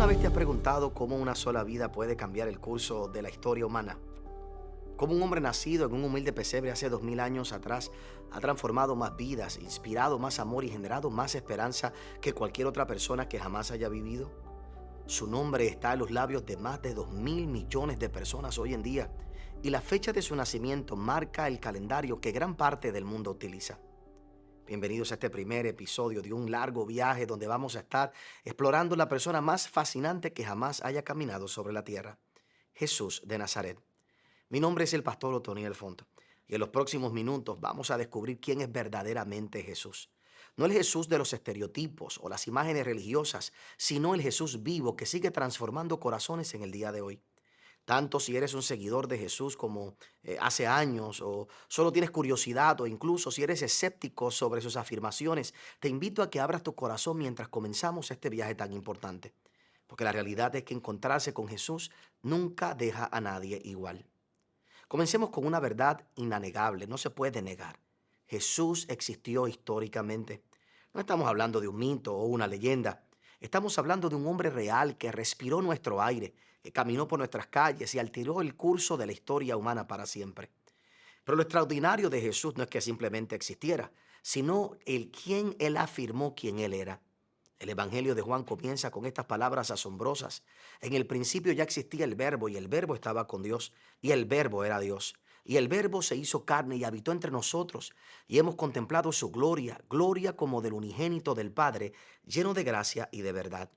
¿Alguna vez te has preguntado cómo una sola vida puede cambiar el curso de la historia humana? Cómo un hombre nacido en un humilde pesebre hace 2000 años atrás ha transformado más vidas, inspirado más amor y generado más esperanza que cualquier otra persona que jamás haya vivido. Su nombre está en los labios de más de 2.000 millones de personas hoy en día y la fecha de su nacimiento marca el calendario que gran parte del mundo utiliza. Bienvenidos a este primer episodio de un largo viaje donde vamos a estar explorando la persona más fascinante que jamás haya caminado sobre la tierra, Jesús de Nazaret. Mi nombre es el pastor Otoniel Font y en los próximos minutos vamos a descubrir quién es verdaderamente Jesús. No el Jesús de los estereotipos o las imágenes religiosas, sino el Jesús vivo que sigue transformando corazones en el día de hoy. Tanto si eres un seguidor de Jesús como hace años, o solo tienes curiosidad, o incluso si eres escéptico sobre sus afirmaciones, te invito a que abras tu corazón mientras comenzamos este viaje tan importante. Porque la realidad es que encontrarse con Jesús nunca deja a nadie igual. Comencemos con una verdad inanegable, no se puede negar. Jesús existió históricamente. No estamos hablando de un mito o una leyenda. Estamos hablando de un hombre real que respiró nuestro aire, que caminó por nuestras calles y alteró el curso de la historia humana para siempre. Pero lo extraordinario de Jesús no es que simplemente existiera, sino el quién él afirmó quién él era. El Evangelio de Juan comienza con estas palabras asombrosas. En el principio ya existía el Verbo y el Verbo estaba con Dios y el Verbo era Dios. Y el Verbo se hizo carne y habitó entre nosotros y hemos contemplado su gloria, gloria como del unigénito del Padre, lleno de gracia y de verdad.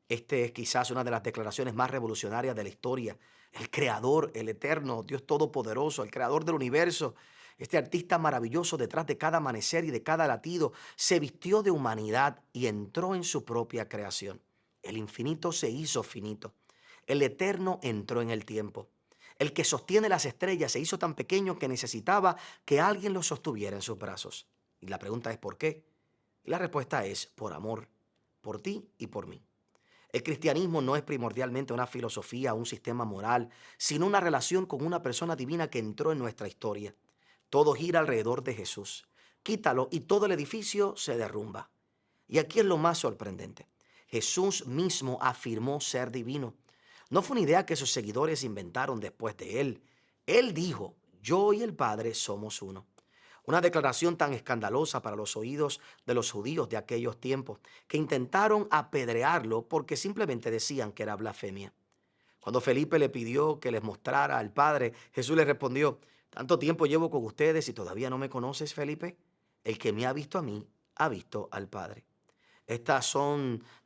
Este es quizás una de las declaraciones más revolucionarias de la historia. El Creador, el Eterno, Dios Todopoderoso, el Creador del universo, este artista maravilloso detrás de cada amanecer y de cada latido, se vistió de humanidad y entró en su propia creación. El infinito se hizo finito. El Eterno entró en el tiempo. El que sostiene las estrellas se hizo tan pequeño que necesitaba que alguien lo sostuviera en sus brazos. Y la pregunta es ¿por qué? Y la respuesta es por amor, por ti y por mí. El cristianismo no es primordialmente una filosofía o un sistema moral, sino una relación con una persona divina que entró en nuestra historia. Todo gira alrededor de Jesús. Quítalo y todo el edificio se derrumba. Y aquí es lo más sorprendente. Jesús mismo afirmó ser divino. No fue una idea que sus seguidores inventaron después de él. Él dijo, yo y el Padre somos uno. Una declaración tan escandalosa para los oídos de los judíos de aquellos tiempos, que intentaron apedrearlo porque simplemente decían que era blasfemia. Cuando Felipe le pidió que les mostrara al Padre, Jesús le respondió, ¿tanto tiempo llevo con ustedes y todavía no me conoces, Felipe? El que me ha visto a mí, ha visto al Padre. No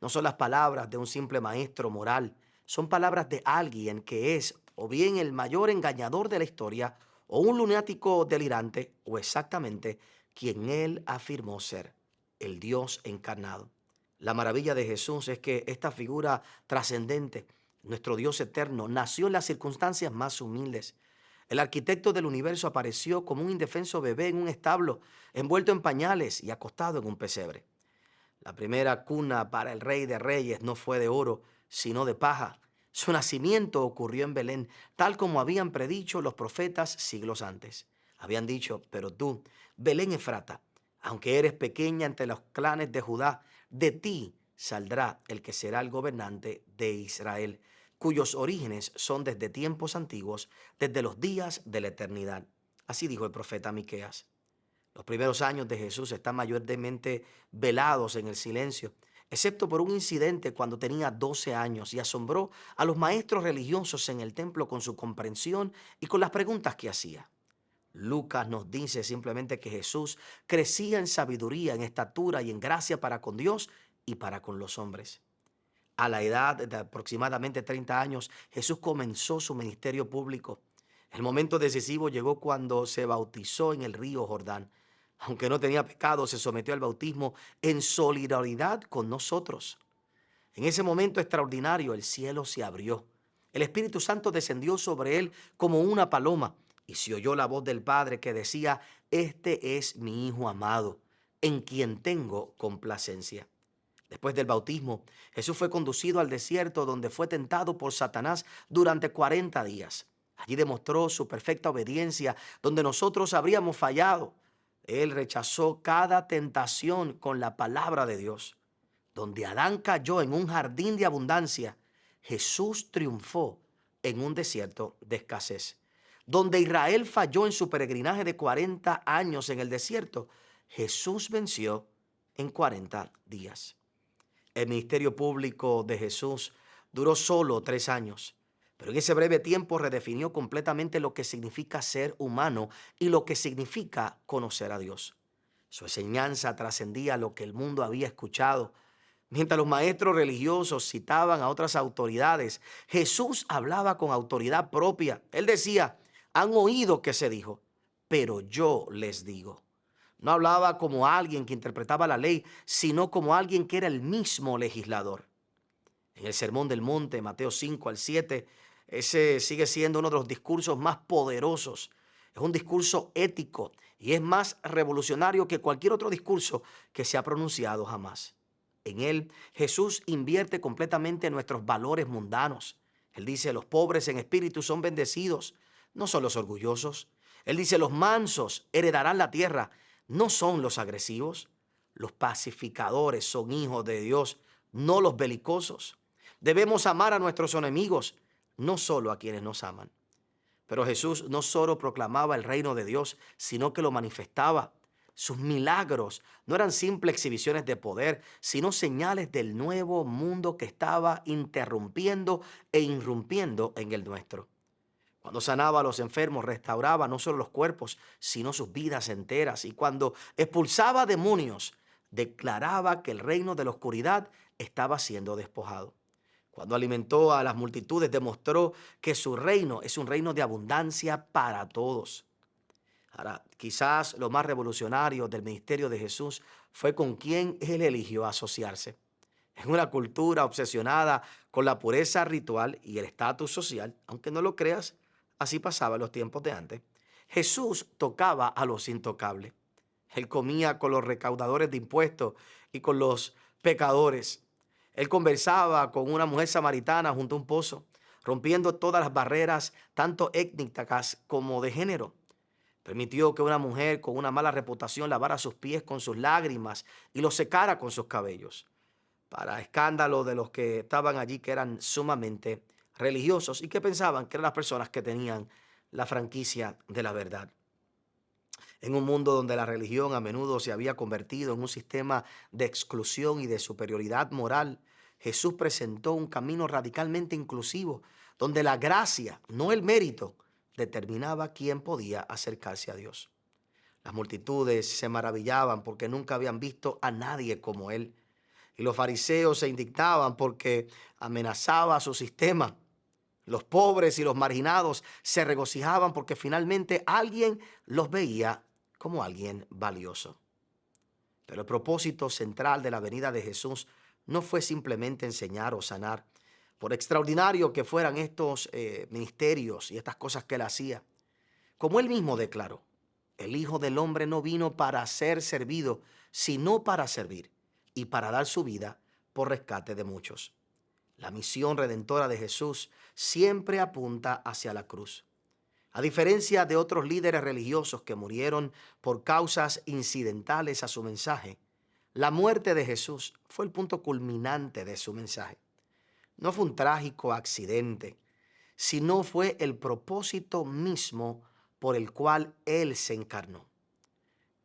son las palabras de un simple maestro moral, son palabras de alguien que es o bien el mayor engañador de la historia, o un lunático delirante, o exactamente quien él afirmó ser, el Dios encarnado. La maravilla de Jesús es que esta figura trascendente, nuestro Dios eterno, nació en las circunstancias más humildes. El arquitecto del universo apareció como un indefenso bebé en un establo, envuelto en pañales y acostado en un pesebre. La primera cuna para el Rey de Reyes no fue de oro, sino de paja. Su nacimiento ocurrió en Belén, tal como habían predicho los profetas siglos antes. Habían dicho, pero tú, Belén Efrata, aunque eres pequeña entre los clanes de Judá, de ti saldrá el que será el gobernante de Israel, cuyos orígenes son desde tiempos antiguos, desde los días de la eternidad. Así dijo el profeta Miqueas. Los primeros años de Jesús están mayormente velados en el silencio, excepto por un incidente cuando tenía 12 años y asombró a los maestros religiosos en el templo con su comprensión y con las preguntas que hacía. Lucas nos dice simplemente que Jesús crecía en sabiduría, en estatura y en gracia para con Dios y para con los hombres. A la edad de aproximadamente 30 años, Jesús comenzó su ministerio público. El momento decisivo llegó cuando se bautizó en el río Jordán. Aunque no tenía pecado, se sometió al bautismo en solidaridad con nosotros. En ese momento extraordinario, el cielo se abrió. El Espíritu Santo descendió sobre él como una paloma y se oyó la voz del Padre que decía, este es mi Hijo amado, en quien tengo complacencia. Después del bautismo, Jesús fue conducido al desierto donde fue tentado por Satanás durante 40 días. Allí demostró su perfecta obediencia donde nosotros habríamos fallado. Él rechazó cada tentación con la palabra de Dios. Donde Adán cayó en un jardín de abundancia, Jesús triunfó en un desierto de escasez. Donde Israel falló en su peregrinaje de 40 años en el desierto, Jesús venció en 40 días. El ministerio público de Jesús duró solo 3 años, pero en ese breve tiempo redefinió completamente lo que significa ser humano y lo que significa conocer a Dios. Su enseñanza trascendía lo que el mundo había escuchado. Mientras los maestros religiosos citaban a otras autoridades, Jesús hablaba con autoridad propia. Él decía: han oído que se dijo, pero yo les digo. No hablaba como alguien que interpretaba la ley, sino como alguien que era el mismo legislador. En el Sermón del Monte, Mateo 5 al 7, ese sigue siendo uno de los discursos más poderosos. Es un discurso ético y es más revolucionario que cualquier otro discurso que se ha pronunciado jamás. En él, Jesús invierte completamente nuestros valores mundanos. Él dice: los pobres en espíritu son bendecidos, no son los orgullosos. Él dice: los mansos heredarán la tierra, no son los agresivos. Los pacificadores son hijos de Dios, no los belicosos. Debemos amar a nuestros enemigos, no solo a quienes nos aman. Pero Jesús no solo proclamaba el reino de Dios, sino que lo manifestaba. Sus milagros no eran simples exhibiciones de poder, sino señales del nuevo mundo que estaba interrumpiendo e irrumpiendo en el nuestro. Cuando sanaba a los enfermos, restauraba no solo los cuerpos, sino sus vidas enteras. Y cuando expulsaba demonios, declaraba que el reino de la oscuridad estaba siendo despojado. Cuando alimentó a las multitudes, demostró que su reino es un reino de abundancia para todos. Ahora, quizás lo más revolucionario del ministerio de Jesús fue con quien él eligió asociarse. En una cultura obsesionada con la pureza ritual y el estatus social, aunque no lo creas, así pasaba en los tiempos de antes, Jesús tocaba a los intocables. Él comía con los recaudadores de impuestos y con los pecadores. Él conversaba con una mujer samaritana junto a un pozo, rompiendo todas las barreras, tanto étnicas como de género. Permitió que una mujer con una mala reputación lavara sus pies con sus lágrimas y los secara con sus cabellos, para escándalo de los que estaban allí, que eran sumamente religiosos y que pensaban que eran las personas que tenían la franquicia de la verdad. En un mundo donde la religión a menudo se había convertido en un sistema de exclusión y de superioridad moral, Jesús presentó un camino radicalmente inclusivo, donde la gracia, no el mérito, determinaba quién podía acercarse a Dios. Las multitudes se maravillaban porque nunca habían visto a nadie como él. Y los fariseos se indignaban porque amenazaba su sistema. Los pobres y los marginados se regocijaban porque finalmente alguien los veía como alguien valioso. Pero el propósito central de la venida de Jesús no fue simplemente enseñar o sanar, por extraordinario que fueran estos ministerios y estas cosas que él hacía. Como él mismo declaró: el Hijo del Hombre no vino para ser servido, sino para servir y para dar su vida por rescate de muchos. La misión redentora de Jesús siempre apunta hacia la cruz. A diferencia de otros líderes religiosos que murieron por causas incidentales a su mensaje, la muerte de Jesús fue el punto culminante de su mensaje. No fue un trágico accidente, sino fue el propósito mismo por el cual él se encarnó.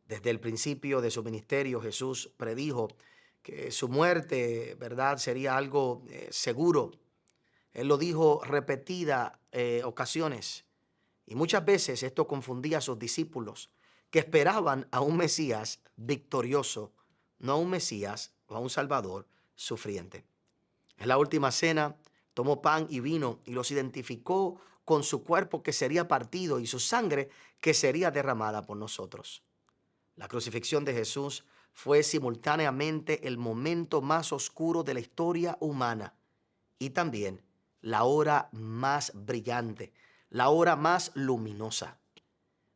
Desde el principio de su ministerio, Jesús predijo que su muerte, ¿verdad?, sería algo seguro. Él lo dijo repetidas ocasiones. Y muchas veces esto confundía a sus discípulos, que esperaban a un Mesías victorioso, no a un Mesías o a un Salvador sufriente. En la última cena tomó pan y vino y los identificó con su cuerpo que sería partido y su sangre que sería derramada por nosotros. La crucifixión de Jesús fue simultáneamente el momento más oscuro de la historia humana y también la hora más brillante, la hora más luminosa.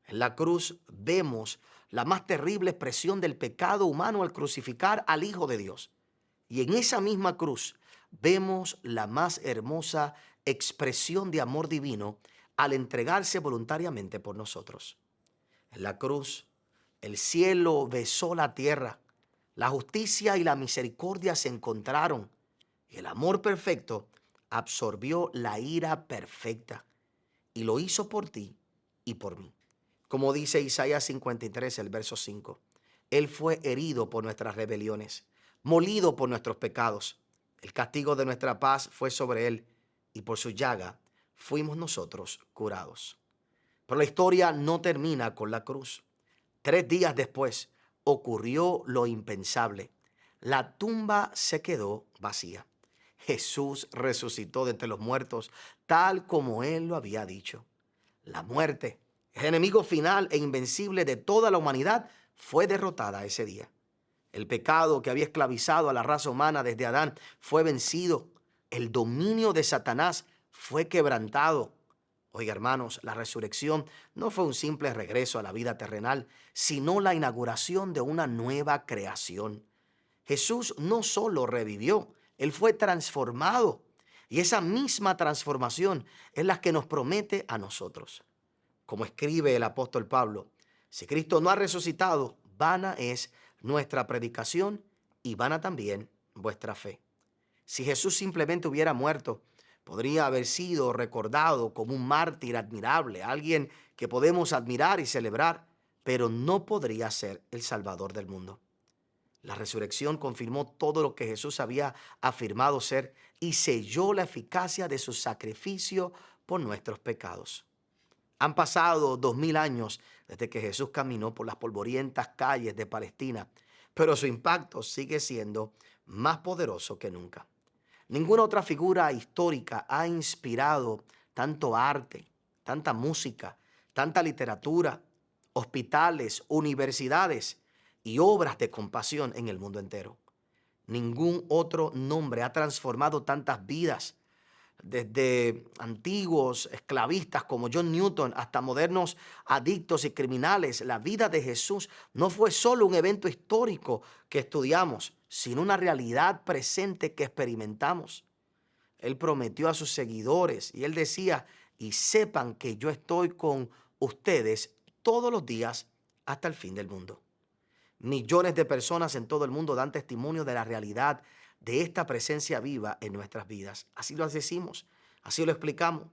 En la cruz vemos la más terrible expresión del pecado humano al crucificar al Hijo de Dios. Y en esa misma cruz vemos la más hermosa expresión de amor divino al entregarse voluntariamente por nosotros. En la cruz, el cielo besó la tierra, La justicia y la misericordia se encontraron y el amor perfecto absorbió la ira perfecta y lo hizo por ti y por mí. Como dice Isaías 53, el verso 5, Él fue herido por nuestras rebeliones, molido por nuestros pecados. El castigo de nuestra paz fue sobre Él y por su llaga fuimos nosotros curados. Pero la historia no termina con la cruz. 3 días después ocurrió lo impensable. La tumba se quedó vacía. Jesús resucitó de entre los muertos, tal como Él lo había dicho. La muerte, el enemigo final e invencible de toda la humanidad, fue derrotada ese día. El pecado que había esclavizado a la raza humana desde Adán fue vencido. El dominio de Satanás fue quebrantado. Oiga, hermanos, la resurrección no fue un simple regreso a la vida terrenal, sino la inauguración de una nueva creación. Jesús no solo revivió, Él fue transformado. Y esa misma transformación es la que nos promete a nosotros. Como escribe el apóstol Pablo, si Cristo no ha resucitado, vana es nuestra predicación y vana también vuestra fe. Si Jesús simplemente hubiera muerto, podría haber sido recordado como un mártir admirable, alguien que podemos admirar y celebrar, pero no podría ser el Salvador del mundo. La resurrección confirmó todo lo que Jesús había afirmado ser y selló la eficacia de su sacrificio por nuestros pecados. Han pasado 2000 años desde que Jesús caminó por las polvorientas calles de Palestina, pero su impacto sigue siendo más poderoso que nunca. Ninguna otra figura histórica ha inspirado tanto arte, tanta música, tanta literatura, hospitales, universidades y obras de compasión en el mundo entero. Ningún otro nombre ha transformado tantas vidas, desde antiguos esclavistas como John Newton hasta modernos adictos y criminales. La vida de Jesús no fue solo un evento histórico que estudiamos, sino una realidad presente que experimentamos. Él prometió a sus seguidores y él decía, y sepan que yo estoy con ustedes todos los días hasta el fin del mundo. Millones de personas en todo el mundo dan testimonio de la realidad de esta presencia viva en nuestras vidas. Así lo decimos, así lo explicamos.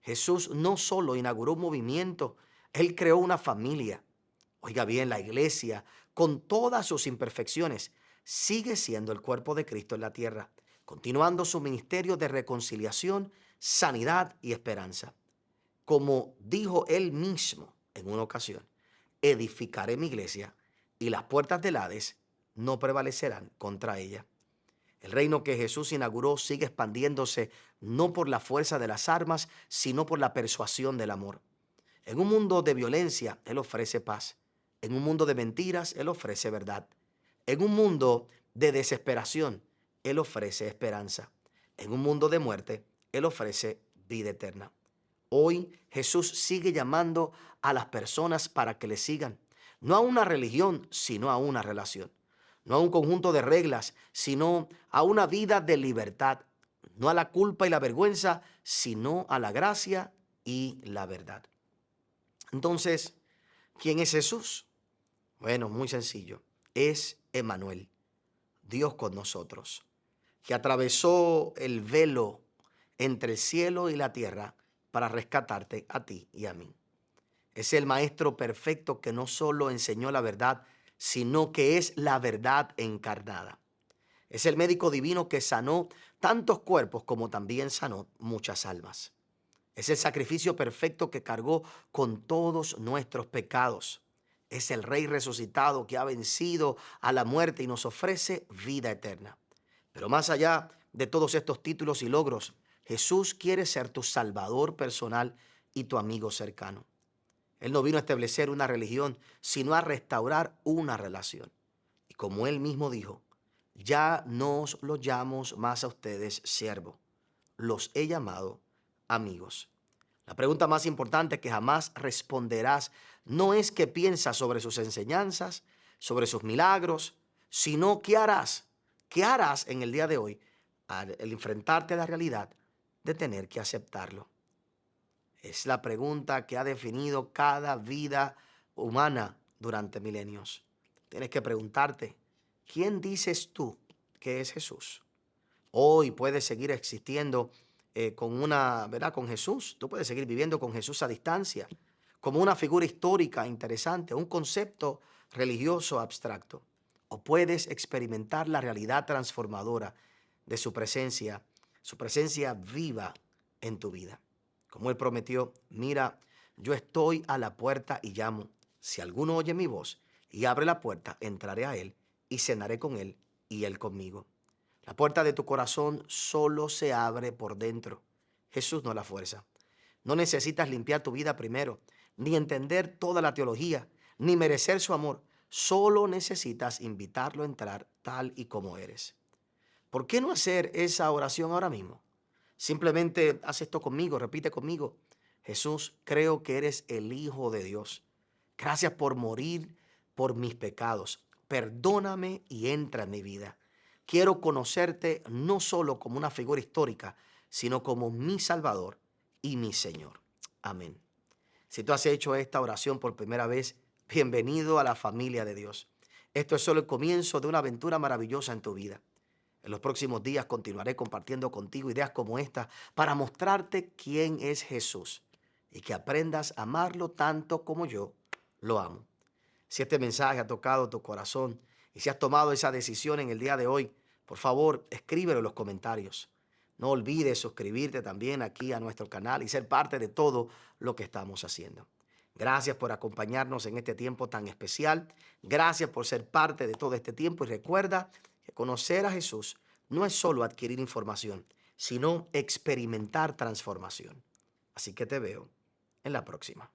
Jesús no solo inauguró un movimiento, Él creó una familia. Oiga bien, la iglesia, con todas sus imperfecciones, sigue siendo el cuerpo de Cristo en la tierra, continuando su ministerio de reconciliación, sanidad y esperanza. Como dijo Él mismo en una ocasión, edificaré mi iglesia y las puertas del Hades no prevalecerán contra ella. El reino que Jesús inauguró sigue expandiéndose no por la fuerza de las armas, sino por la persuasión del amor. En un mundo de violencia, Él ofrece paz. En un mundo de mentiras, Él ofrece verdad. En un mundo de desesperación, Él ofrece esperanza. En un mundo de muerte, Él ofrece vida eterna. Hoy Jesús sigue llamando a las personas para que le sigan, no a una religión, sino a una relación, no a un conjunto de reglas, sino a una vida de libertad, no a la culpa y la vergüenza, sino a la gracia y la verdad. Entonces, ¿quién es Jesús? Bueno, muy sencillo, es Emmanuel, Dios con nosotros, que atravesó el velo entre el cielo y la tierra para rescatarte a ti y a mí. Es el maestro perfecto que no solo enseñó la verdad, sino que es la verdad encarnada. Es el médico divino que sanó tantos cuerpos como también sanó muchas almas. Es el sacrificio perfecto que cargó con todos nuestros pecados. Es el Rey resucitado que ha vencido a la muerte y nos ofrece vida eterna. Pero más allá de todos estos títulos y logros, Jesús quiere ser tu Salvador personal y tu amigo cercano. Él no vino a establecer una religión, sino a restaurar una relación. Y como Él mismo dijo, ya no os los llamo más a ustedes siervos, los he llamado amigos. La pregunta más importante que jamás responderás no es qué piensas sobre sus enseñanzas, sobre sus milagros, sino qué harás. ¿Qué harás en el día de hoy al enfrentarte a la realidad de tener que aceptarlo? Es la pregunta que ha definido cada vida humana durante milenios. Tienes que preguntarte, ¿quién dices tú que es Jesús? Hoy puedes seguir existiendo ¿verdad? Con Jesús. Tú puedes seguir viviendo con Jesús a distancia, como una figura histórica interesante, un concepto religioso abstracto. O puedes experimentar la realidad transformadora de su presencia viva en tu vida. Como Él prometió, mira, yo estoy a la puerta y llamo. Si alguno oye mi voz y abre la puerta, entraré a Él y cenaré con Él y Él conmigo. La puerta de tu corazón solo se abre por dentro. Jesús no la fuerza. No necesitas limpiar tu vida primero, ni entender toda la teología, ni merecer su amor. Solo necesitas invitarlo a entrar tal y como eres. ¿Por qué no hacer esa oración ahora mismo? Simplemente haz esto conmigo, repite conmigo. Jesús, creo que eres el Hijo de Dios. Gracias por morir por mis pecados. Perdóname y entra en mi vida. Quiero conocerte no solo como una figura histórica, sino como mi Salvador y mi Señor. Amén. Si tú has hecho esta oración por primera vez, bienvenido a la familia de Dios. Esto es solo el comienzo de una aventura maravillosa en tu vida. En los próximos días continuaré compartiendo contigo ideas como esta para mostrarte quién es Jesús y que aprendas a amarlo tanto como yo lo amo. Si este mensaje ha tocado tu corazón y si has tomado esa decisión en el día de hoy, por favor, escríbelo en los comentarios. No olvides suscribirte también aquí a nuestro canal y ser parte de todo lo que estamos haciendo. Gracias por acompañarnos en este tiempo tan especial. Gracias por ser parte de todo este tiempo y recuerda que conocer a Jesús no es solo adquirir información, sino experimentar transformación. Así que te veo en la próxima.